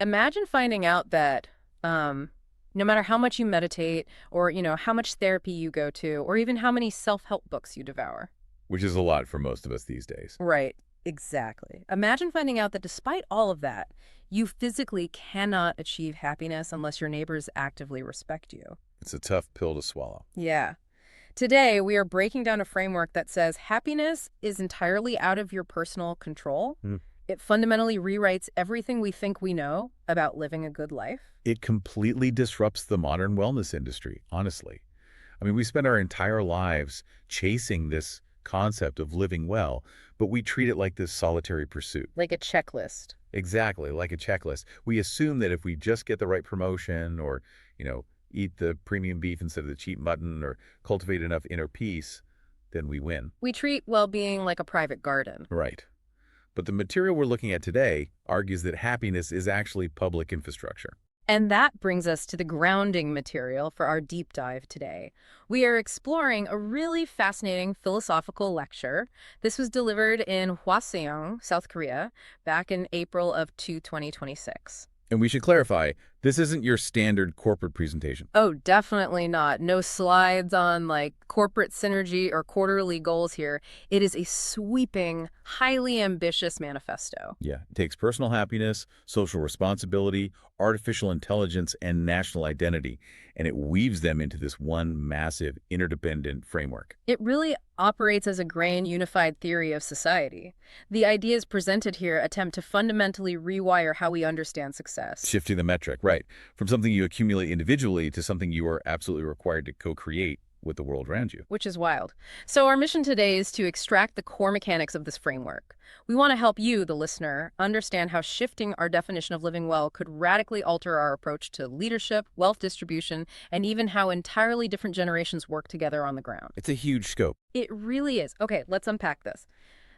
Imagine finding out that no matter how much you meditate or, how much therapy you go to or even how many self-help books you devour. Which is a lot for most of us these days. Right. Exactly. Imagine finding out that despite all of that, you physically cannot achieve happiness unless your neighbors actively respect you. It's a tough pill to swallow. Yeah. Today, we are breaking down a framework that says happiness is entirely out of your personal control. Hmm. It fundamentally rewrites everything we think we know about living a good life. It completely disrupts the modern wellness industry, honestly. I mean, we spend our entire lives chasing this concept of living well, but we treat it like this solitary pursuit. Like a checklist. Exactly, like a checklist. We assume that if we just get the right promotion or, eat the premium beef instead of the cheap mutton or cultivate enough inner peace, then we win. We treat well-being like a private garden. Right. But the material we're looking at today argues that happiness is actually public infrastructure. And that brings us to the grounding material for our deep dive today. We are exploring a really fascinating philosophical lecture. This was delivered in Hwaseong, South Korea, back in April of 2026. And we should clarify, this isn't your standard corporate presentation. Oh, definitely not. No slides on like corporate synergy or quarterly goals here. It is a sweeping, highly ambitious manifesto. Yeah, it takes personal happiness, social responsibility, artificial intelligence, and national identity, and it weaves them into this one massive interdependent framework. It really operates as a grand unified theory of society. The ideas presented here attempt to fundamentally rewire how we understand success. Shifting the metric, right, from something you accumulate individually to something you are absolutely required to co-create with the world around you. Which is wild. So our mission today is to extract the core mechanics of this framework. We want to help you, the listener, understand how shifting our definition of living well could radically alter our approach to leadership, wealth distribution, and even how entirely different generations work together on the ground. It's a huge scope. It really is. Okay, let's unpack this.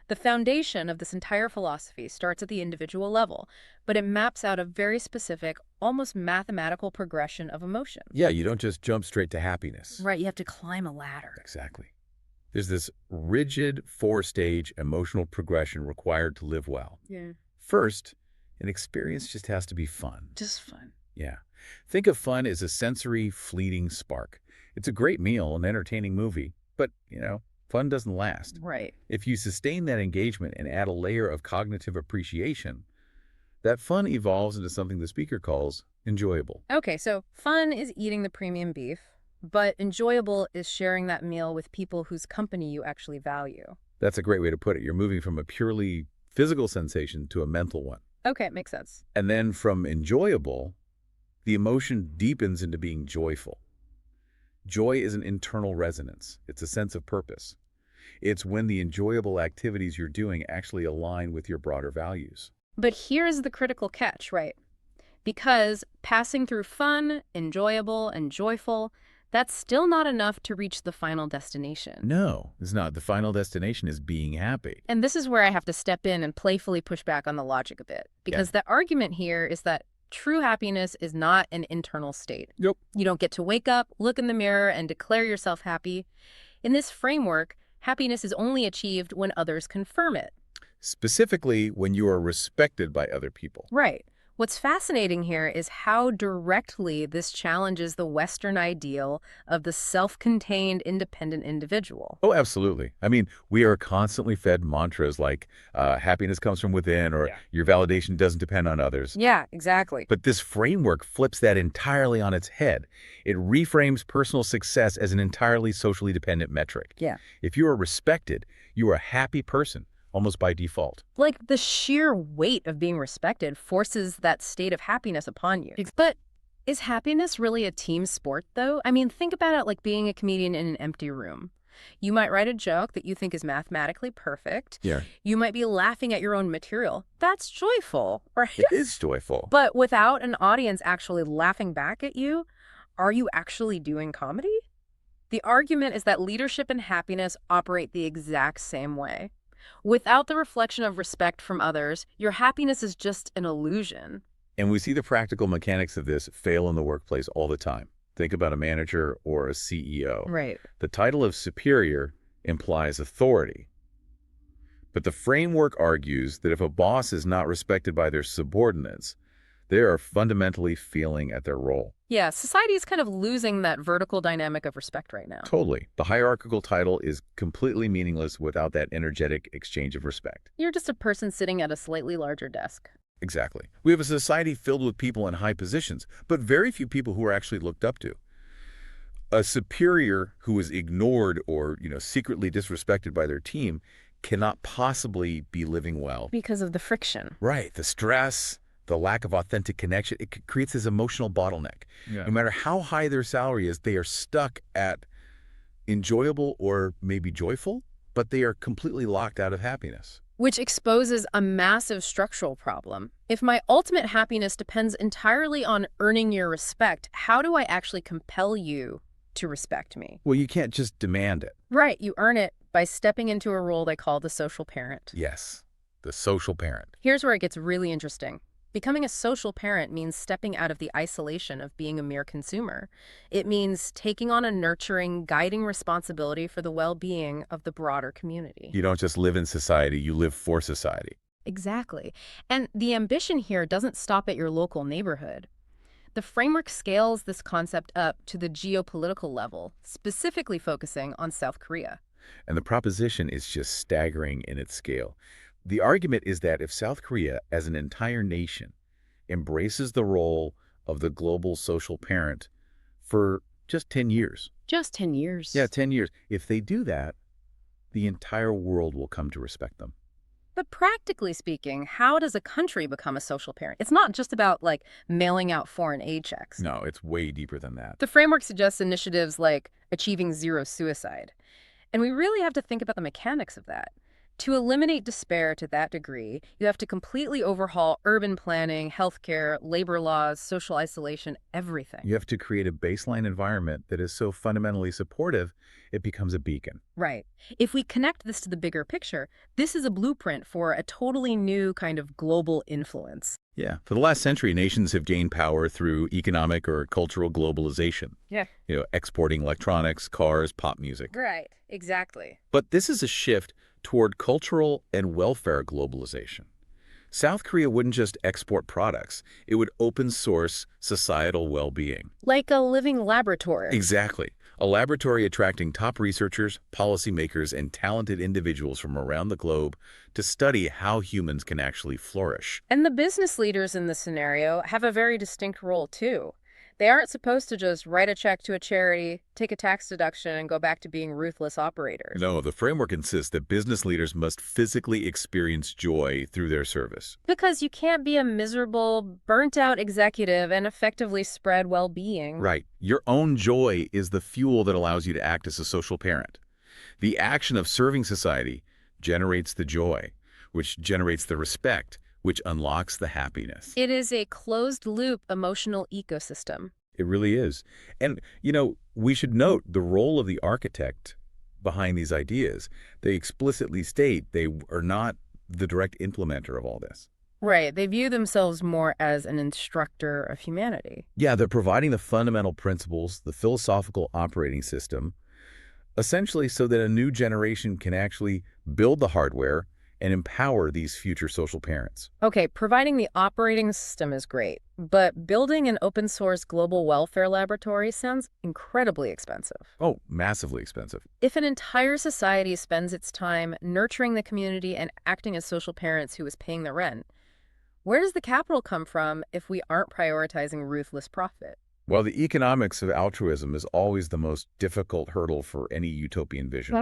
The foundation of this entire philosophy starts at the individual level, but it maps out a very specific, almost mathematical progression of emotions. Yeah, you don't just jump straight to happiness. Right, you have to climb a ladder. Exactly. There's this rigid four-stage emotional progression required to live well. Yeah. First, an experience just has to be fun. Just fun. Yeah. Think of fun as a sensory, fleeting spark. It's a great meal, an entertaining movie, but, fun doesn't last. Right. If you sustain that engagement and add a layer of cognitive appreciation, that fun evolves into something the speaker calls enjoyable. Okay, so fun is eating the premium beef, but enjoyable is sharing that meal with people whose company you actually value. That's a great way to put it. You're moving from a purely physical sensation to a mental one. Okay, makes sense. And then from enjoyable, the emotion deepens into being joyful. Joy is an internal resonance. It's a sense of purpose. It's when the enjoyable activities you're doing actually align with your broader values. But here's the critical catch, right? Because passing through fun, enjoyable, and joyful, that's still not enough to reach the final destination. No, it's not. The final destination is being happy. And this is where I have to step in and playfully push back on the logic a bit. Because the argument here is that true happiness is not an internal state. Yep. You don't get to wake up, look in the mirror, and declare yourself happy. In this framework, happiness is only achieved when others confirm it. Specifically, when you are respected by other people. Right. What's fascinating here is how directly this challenges the Western ideal of the self-contained, independent individual. Oh, absolutely. I mean, we are constantly fed mantras like happiness comes from within or your validation doesn't depend on others. Yeah, exactly. But this framework flips that entirely on its head. It reframes personal success as an entirely socially dependent metric. Yeah. If you are respected, you are a happy person, almost by default. Like the sheer weight of being respected forces that state of happiness upon you. But is happiness really a team sport, though? I mean, think about it like being a comedian in an empty room. You might write a joke that you think is mathematically perfect. Yeah. You might be laughing at your own material. That's joyful, right? It is joyful. But without an audience actually laughing back at you, are you actually doing comedy? The argument is that leadership and happiness operate the exact same way. Without the reflection of respect from others, your happiness is just an illusion. And we see the practical mechanics of this fail in the workplace all the time. Think about a manager or a CEO. Right. The title of superior implies authority. But the framework argues that if a boss is not respected by their subordinates, They are fundamentally feeling at their role. Yeah, society is kind of losing that vertical dynamic of respect right now. Totally. The hierarchical title is completely meaningless without that energetic exchange of respect. You're just a person sitting at a slightly larger desk. Exactly. We have a society filled with people in high positions, but very few people who are actually looked up to. A superior who is ignored or, secretly disrespected by their team cannot possibly be living well. Because of the friction. Right. The stress, the lack of authentic connection, it creates this emotional bottleneck. Yeah. No matter how high their salary is, they are stuck at enjoyable or maybe joyful, but they are completely locked out of happiness. Which exposes a massive structural problem. If my ultimate happiness depends entirely on earning your respect, how do I actually compel you to respect me? Well, you can't just demand it. Right, you earn it by stepping into a role they call the social parent. Yes, the social parent. Here's where it gets really interesting. Becoming a social parent means stepping out of the isolation of being a mere consumer. It means taking on a nurturing, guiding responsibility for the well-being of the broader community. You don't just live in society, you live for society. Exactly. And the ambition here doesn't stop at your local neighborhood. The framework scales this concept up to the geopolitical level, specifically focusing on South Korea. And the proposition is just staggering in its scale. The argument is that if South Korea, as an entire nation, embraces the role of the global social parent for just 10 years. Just 10 years. Yeah, 10 years. If they do that, the entire world will come to respect them. But practically speaking, how does a country become a social parent? It's not just about, mailing out foreign aid checks. No, it's way deeper than that. The framework suggests initiatives like achieving zero suicide. And we really have to think about the mechanics of that. To eliminate despair to that degree, you have to completely overhaul urban planning, healthcare, labor laws, social isolation, everything. You have to create a baseline environment that is so fundamentally supportive, it becomes a beacon. Right. If we connect this to the bigger picture, this is a blueprint for a totally new kind of global influence. Yeah. For the last century, nations have gained power through economic or cultural globalization. Yeah. Exporting electronics, cars, pop music. Right. Exactly. But this is a shift toward cultural and welfare globalization. South Korea wouldn't just export products, it would open source societal well-being. Like a living laboratory. Exactly. A laboratory attracting top researchers, policymakers, and talented individuals from around the globe to study how humans can actually flourish. And the business leaders in this scenario have a very distinct role, too. They aren't supposed to just write a check to a charity, take a tax deduction, and go back to being ruthless operators. No, the framework insists that business leaders must physically experience joy through their service. Because you can't be a miserable, burnt-out executive and effectively spread well-being. Right. Your own joy is the fuel that allows you to act as a social parent. The action of serving society generates the joy, which generates the respect, which unlocks the happiness. It is a closed-loop emotional ecosystem. It really is. And, we should note the role of the architect behind these ideas. They explicitly state they are not the direct implementer of all this. Right. They view themselves more as an instructor of humanity. Yeah, they're providing the fundamental principles, the philosophical operating system, essentially so that a new generation can actually build the hardware and empower these future social parents. Okay, providing the operating system is great, but building an open-source global welfare laboratory sounds incredibly expensive. Oh, massively expensive. If an entire society spends its time nurturing the community and acting as social parents who is paying the rent, where does the capital come from if we aren't prioritizing ruthless profit? Well, the economics of altruism is always the most difficult hurdle for any utopian vision.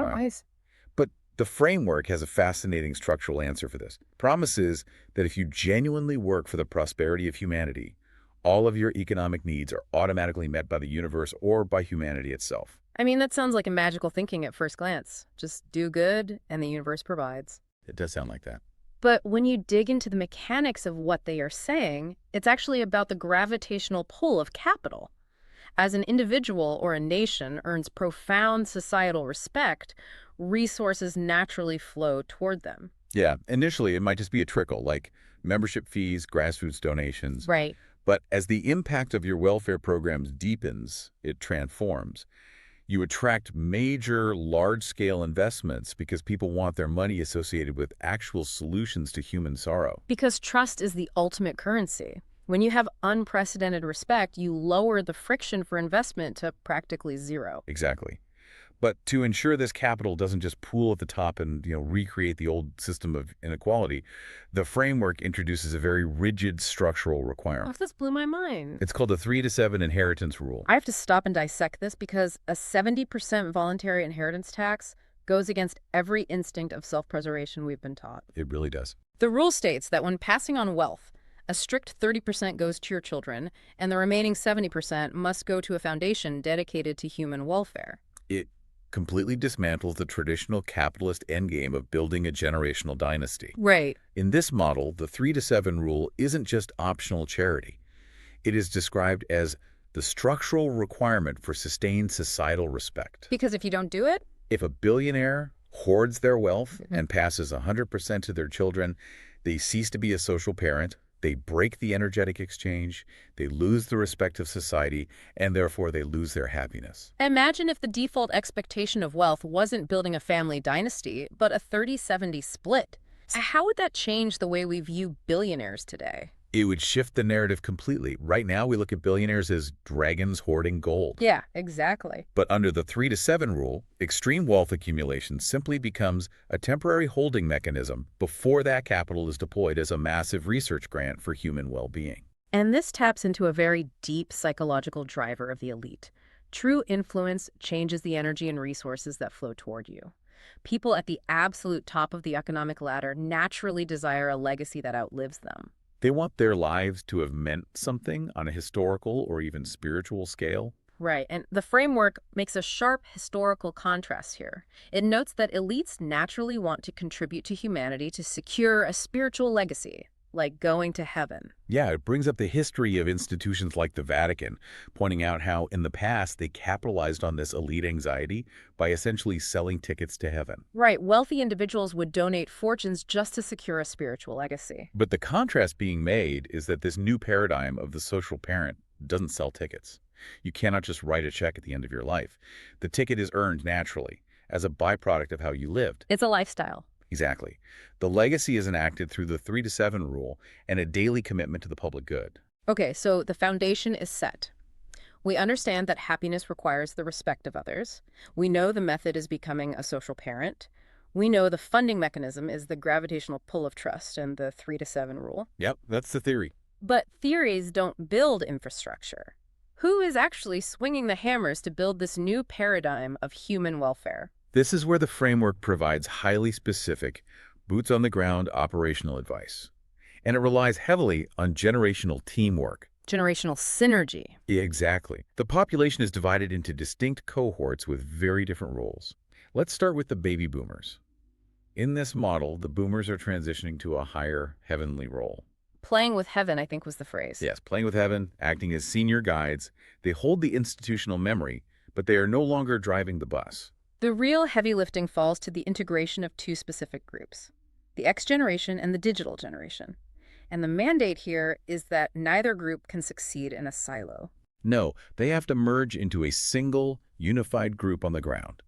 But the framework has a fascinating structural answer for this. Promises that if you genuinely work for the prosperity of humanity, all of your economic needs are automatically met by the universe or by humanity itself. I mean, that sounds like a magical thinking at first glance. Just do good, and the universe provides. It does sound like that. But when you dig into the mechanics of what they are saying, it's actually about the gravitational pull of capital. As an individual or a nation earns profound societal respect, resources naturally flow toward them. Yeah, initially it might just be a trickle, like membership fees, grassroots donations. Right. But as the impact of your welfare programs deepens, it transforms. You attract major, large-scale investments because people want their money associated with actual solutions to human sorrow. Because trust is the ultimate currency. When you have unprecedented respect, you lower the friction for investment to practically zero. Exactly. But to ensure this capital doesn't just pool at the top and, recreate the old system of inequality, the framework introduces a very rigid structural Oh, requirement. this blew my mind. It's called the 3-to-7 inheritance rule. I have to stop and dissect this because a 70% voluntary inheritance tax goes against every instinct of self-preservation we've been taught. It really does. The rule states that when passing on wealth, a strict 30% goes to your children, and the remaining 70% must go to a foundation dedicated to human welfare. It completely dismantles the traditional capitalist endgame of building a generational dynasty. Right. In this model, the 3-to-7 rule isn't just optional charity. It is described as the structural requirement for sustained societal respect. Because if you don't do it, If a billionaire hoards their wealth Mhm. and passes 100% to their children, they cease to be a social parent, they break the energetic exchange, they lose the respect of society, and therefore they lose their happiness. imagine if the default expectation of wealth wasn't building a family dynasty, but a 30-70 split. How would that change the way we view billionaires today? It would shift the narrative completely. Right now, we look at billionaires as dragons hoarding gold. Yeah, exactly. But under the 3-to-7 rule, extreme wealth accumulation simply becomes a temporary holding mechanism before that capital is deployed as a massive research grant for human well-being. And this taps into a very deep psychological driver of the elite. True influence changes the energy and resources that flow toward you. People at the absolute top of the economic ladder naturally desire a legacy that outlives them. They want their lives to have meant something on a historical or even spiritual scale. Right, and the framework makes a sharp historical contrast here. It notes that elites naturally want to contribute to humanity to secure a spiritual legacy, like going to heaven. Yeah, it brings up the history of institutions like the Vatican, pointing out how in the past they capitalized on this elite anxiety by essentially selling tickets to heaven. Right, wealthy individuals would donate fortunes just to secure a spiritual legacy. But the contrast being made is that this new paradigm of the social parent doesn't sell tickets. You cannot just write a check at the end of your life. The ticket is earned naturally, as a byproduct of how you lived. It's a lifestyle. Exactly. The legacy is enacted through the 3-to-7 rule and a daily commitment to the public good. Okay, so the foundation is set. We understand that happiness requires the respect of others. We know the method is becoming a social parent. We know the funding mechanism is the gravitational pull of trust and the 3-to-7 rule. Yep, that's the theory. But theories don't build infrastructure. Who is actually swinging the hammers to build this new paradigm of human welfare? This is where the framework provides highly specific, boots-on-the-ground operational advice. And it relies heavily on generational teamwork. Generational synergy. Exactly. The population is divided into distinct cohorts with very different roles. Let's start with the baby boomers. In this model, the boomers are transitioning to a higher heavenly role. Playing with heaven, I think was the phrase. Yes, playing with heaven, acting as senior guides. They hold the institutional memory, but they are no longer driving the bus. The real heavy lifting falls to the integration of two specific groups, the X generation and the digital generation. And the mandate here is that neither group can succeed in a silo. No, they have to merge into a single, unified group on the ground.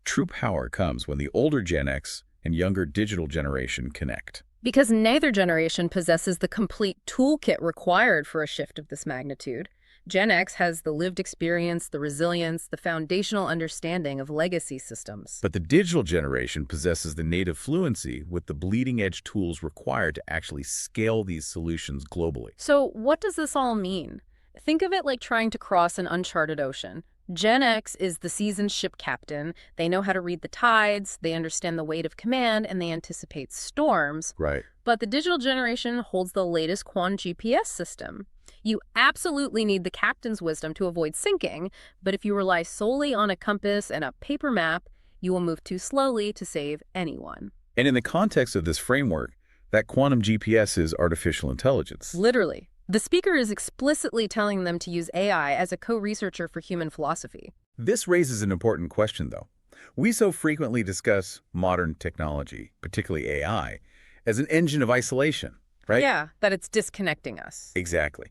True power comes when the older Gen X and younger digital generation connect. Because neither generation possesses the complete toolkit required for a shift of this magnitude. Gen X has the lived experience, the resilience, the foundational understanding of legacy systems. But the digital generation possesses the native fluency with the bleeding-edge tools required to actually scale these solutions globally. So what does this all mean? Think of it like trying to cross an uncharted ocean. Gen X is the seasoned ship captain. They know how to read the tides, they understand the weight of command, and they anticipate storms. Right. But the digital generation holds the latest Quan GPS system. You absolutely need the captain's wisdom to avoid sinking, but if you rely solely on a compass and a paper map, you will move too slowly to save anyone. And in the context of this framework, that quantum GPS is artificial intelligence. Literally. The speaker is explicitly telling them to use AI as a co-researcher for human philosophy. This raises an important question, though. We so frequently discuss modern technology, particularly AI, as an engine of isolation, right? Yeah, that it's disconnecting us. Exactly.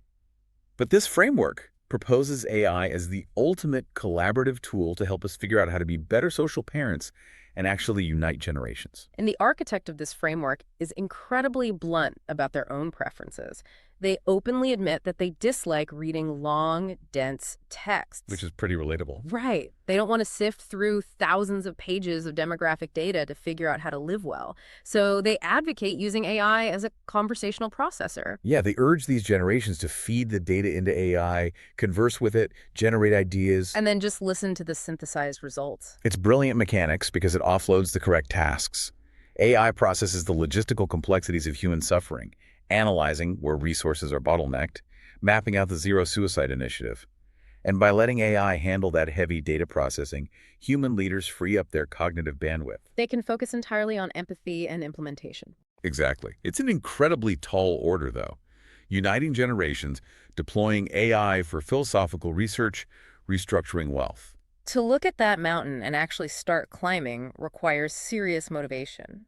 But this framework proposes AI as the ultimate collaborative tool to help us figure out how to be better social parents and actually unite generations. And the architect of this framework is incredibly blunt about their own preferences. They openly admit that they dislike reading long, dense Which texts. is pretty relatable. Right. They don't want to sift through thousands of pages of demographic data to figure out how to live well. So they advocate using AI as a conversational processor. Yeah, they urge these generations to feed the data into AI, converse with it, generate ideas. And then just listen to the synthesized results. It's brilliant mechanics because it offloads the correct tasks. AI processes the logistical complexities of human suffering, analyzing where resources are bottlenecked, mapping out the Zero Suicide Initiative. And by letting AI handle that heavy data processing, human leaders free up their cognitive bandwidth. They can focus entirely on empathy and implementation. Exactly. It's an incredibly tall order, though. Uniting generations, deploying AI for philosophical research, restructuring wealth. To look at that mountain and actually start climbing requires serious motivation.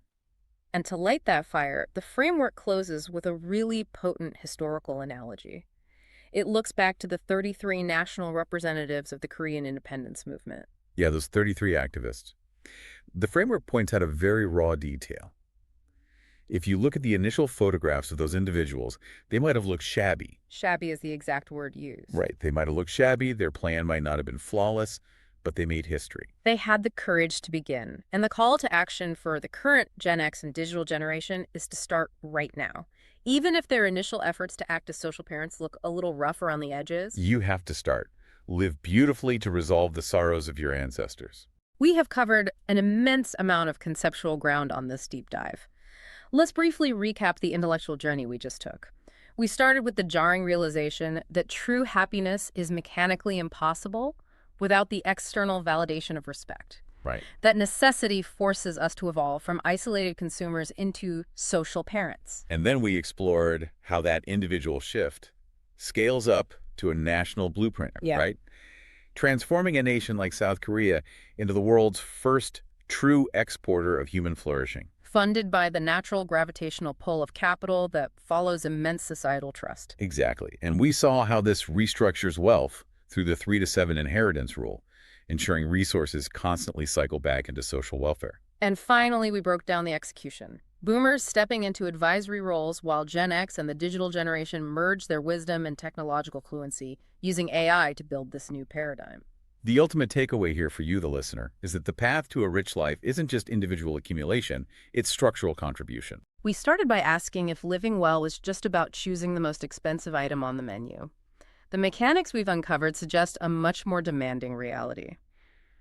And to light that fire, the framework closes with a really potent historical analogy. It looks back to the 33 national representatives of the Korean independence movement. Yeah, those 33 activists. The framework points out a very raw detail. If you look at the initial photographs of those individuals, they might have looked shabby. Shabby is the exact word used. Right, they might have looked shabby, their plan might not have been flawless, but they made history. They had the courage to begin. And the call to action for the current Gen X and digital generation is to start right now. Even if their initial efforts to act as social parents look a little rough around the edges, You have to start. Live beautifully to resolve the sorrows of your ancestors. we have covered an immense amount of conceptual ground on this deep dive. Let's briefly recap the intellectual journey we just took. We started with the jarring realization that true happiness is mechanically impossible without the external validation of respect. Right. That necessity forces us to evolve from isolated consumers into social parents. And then we explored how that individual shift scales up to a national blueprint, Yeah. right? Transforming a nation like South Korea into the world's first true exporter of human flourishing. Funded by the natural gravitational pull of capital that follows immense societal trust. Exactly. And we saw how this restructures wealth through the 3 to 7 inheritance rule, ensuring resources constantly cycle back into social welfare. And finally, we broke down the execution. Boomers stepping into advisory roles while Gen X and the digital generation merge their wisdom and technological fluency using AI to build this new paradigm. The ultimate takeaway here for you, the listener, is that the path to a rich life isn't just individual accumulation, it's structural contribution. We started by asking if living well was just about choosing the most expensive item on the menu. The mechanics we've uncovered suggest a much more demanding reality.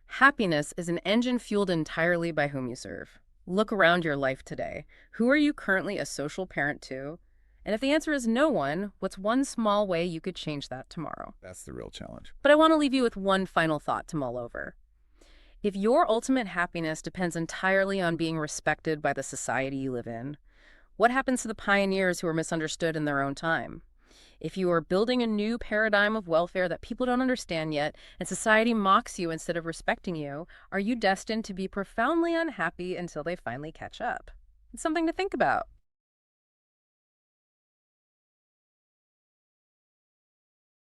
Happiness is an engine fueled entirely by whom you serve. Look around your life today. Who are you currently a social parent to? And if the answer is no one, what's one small way you could change that tomorrow? That's the real challenge. But I want to leave you with one final thought to mull over. If your ultimate happiness depends entirely on being respected by the society you live in, what happens to the pioneers who are misunderstood in their own time? If you are building a new paradigm of welfare that people don't understand yet, and society mocks you instead of respecting you, are you destined to be profoundly unhappy until they finally catch up? It's something to think about.